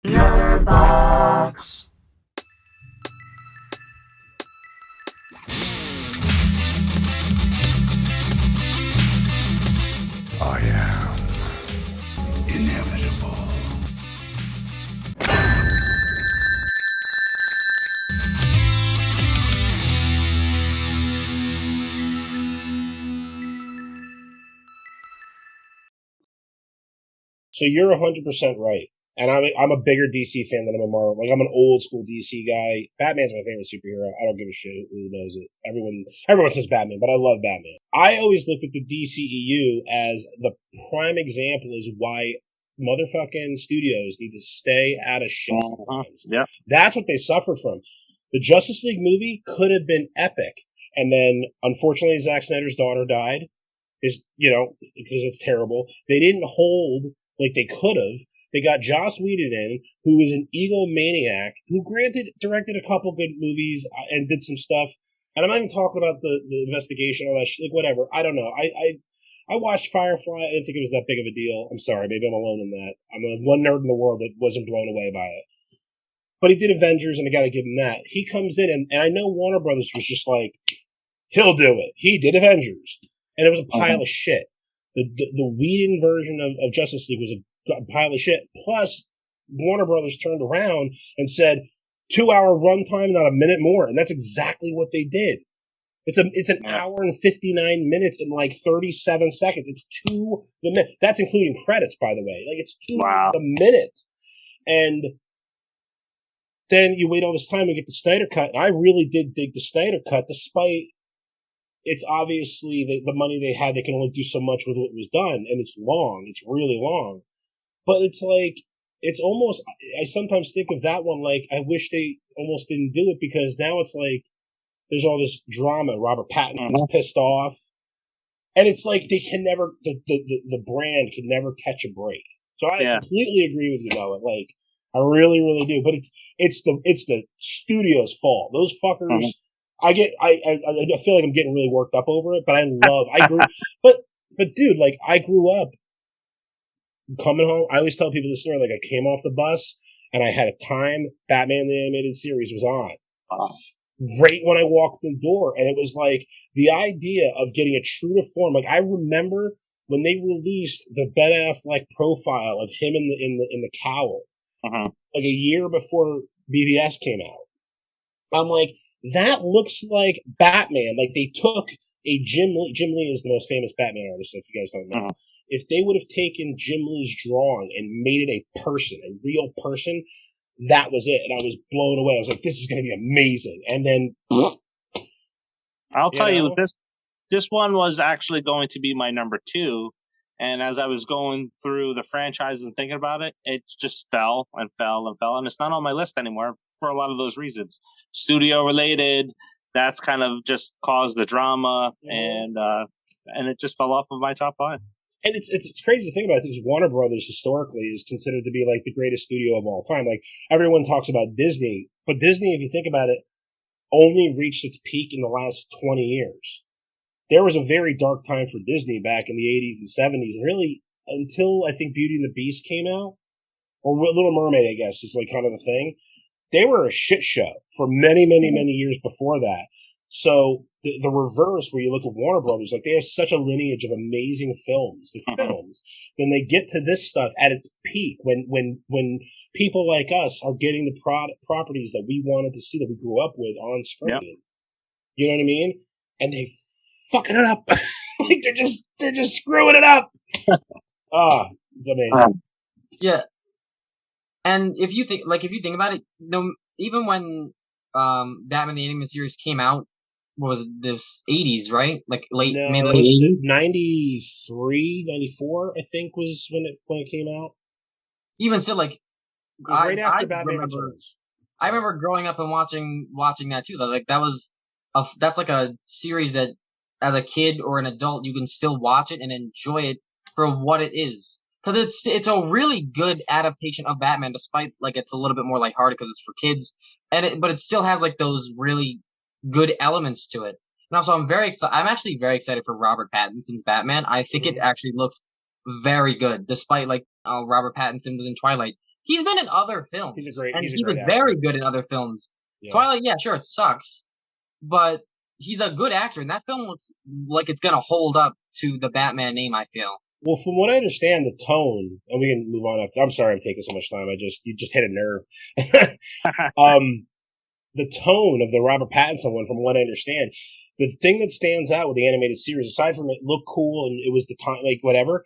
Nerdbox. I am inevitable. So you're 100% right. And I'm a bigger DC fan than I'm a Marvel. Like, I'm an old school DC guy. Batman's my favorite superhero. I don't give a shit who knows it. Everyone says Batman, but I love Batman. I always looked at the DCEU as the prime example is why motherfucking studios need to stay out of shit sometimes. Yeah. That's what they suffered from. The Justice League movie could have been epic. And then, unfortunately, Zack Snyder's daughter died. Because it's terrible. They didn't hold like they could have. They got Joss Whedon in, who is an egomaniac, who granted directed a couple good movies and did some stuff. And I'm not even talking about the investigation, all that shit, like whatever. I don't know. I watched Firefly. I didn't think it was that big of a deal. I'm sorry. Maybe I'm alone in that. I'm the one nerd in the world that wasn't blown away by it. But he did Avengers, and I gotta give him that. He comes in, and I know Warner Brothers was just like, he'll do it. He did Avengers. And it was a pile of shit. The Whedon version of Justice League was a pile of shit. Plus, Warner Brothers turned around and said, 2-hour runtime, not a minute more. And that's exactly what they did. It's an hour and 59 minutes and like 37 seconds. It's to the minute. That's including credits, by the way. Like, it's to the minute. And then you wait all this time and get the Snyder Cut. And I really did dig the Snyder Cut, despite it's obviously the money they had. They can only do so much with what was done. And it's long. It's really long. But it's like, it's almost, I sometimes think of that one like, I wish they almost didn't do it, because now it's like, there's all this drama. Robert Pattinson's pissed off. And it's like, they can never, the brand can never catch a break. So I completely agree with you, Noah. Like, I really, really do. But it's the studio's fault. Those fuckers, I feel like I'm getting really worked up over it, but but dude, like, I grew up coming home. I always tell people this story. Like, I came off the bus and I had a time Batman the Animated Series was on. Right when I walked the door, and it was like the idea of getting a true to form. Like, I remember when they released the Ben Affleck profile of him in the cowl, like a year before BVS came out. I'm like, that looks like Batman. Like, they took a Jim Lee is the most famous Batman artist, if you guys don't know. If they would have taken Jim Lee's drawing and made it a person, a real person, that was it. And I was blown away. I was like, this is going to be amazing. And then, I'll tell you, this one was actually going to be my number 2. And as I was going through the franchise and thinking about it, it just fell and fell and fell. And it's not on my list anymore for a lot of those reasons. Studio related, that's kind of just caused the drama, and it just fell off of my top 5. And it's crazy to think about it, because Warner Brothers historically is considered to be like the greatest studio of all time. Like, everyone talks about Disney, but Disney, if you think about it, only reached its peak in the last 20 years. There was a very dark time for Disney back in the 80s and 70s, and really until I think Beauty and the Beast came out, or Little Mermaid, I guess, was like kind of the thing. They were a shit show for many, many, many years before that. So the reverse, where you look at Warner Brothers, like, they have such a lineage of amazing films, then they get to this stuff at its peak when people like us are getting the properties that we wanted to see, that we grew up with on screen. Yep. You know what I mean? And they fucking it up. Like, they're just screwing it up. It's amazing. Yeah. And if you think about it, even when Batman the Animated Series came out, what was it, the 80s, right? Like mid 80s? 93, 94, I think, was when it came out. Even still, like, it was right after Batman Returns. I remember growing up and watching that too. Like, that's like a series that, as a kid or an adult, you can still watch it and enjoy it for what it is. Because it's a really good adaptation of Batman, despite, like, it's a little bit more lighthearted because it's for kids, but it still has, like, those really good elements to it. And also, I'm actually very excited for Robert Pattinson's Batman. I think it actually looks very good, despite, like, Robert Pattinson was in Twilight. He's been in other films. He was very good in other films. Yeah. Twilight, yeah, sure, it sucks, but he's a good actor, and that film looks like it's gonna hold up to the Batman name, I feel. Well, from what I understand, the tone, and we can move on. I'm sorry I'm taking so much time. You just hit a nerve. The tone of the Robert Pattinson one, from what I understand, the thing that stands out with the animated series, aside from it looked cool and it was the time, like whatever,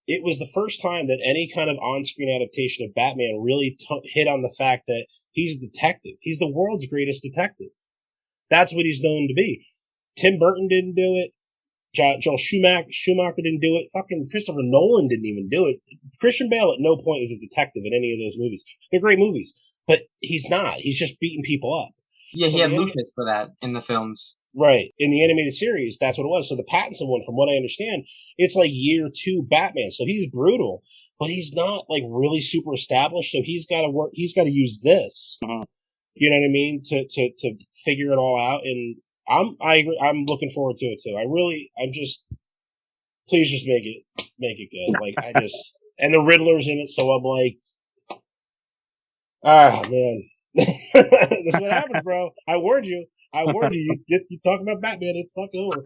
it was the first time that any kind of on-screen adaptation of Batman really hit on the fact that he's a detective. He's the world's greatest detective. That's what he's known to be. Tim Burton didn't do it. Joel Schumacher didn't do it. Fucking Christopher Nolan didn't even do it. Christian Bale at no point is a detective in any of those movies. They're great movies, but he's not. He's just beating people up. Yeah, so he had Lucas for that in the films. Right. In the animated series, that's what it was. So the Pattinson one, from what I understand, it's like year 2 Batman. So he's brutal, but he's not like really super established. So he's got to work. He's got to use this. Uh-huh. You know what I mean? To figure it all out. And I agree. I'm looking forward to it too. Please just make it good. Like and the Riddler's in it. So I'm like, man, that's what happens, bro. I warned you. You talk about Batman, it's fucking over.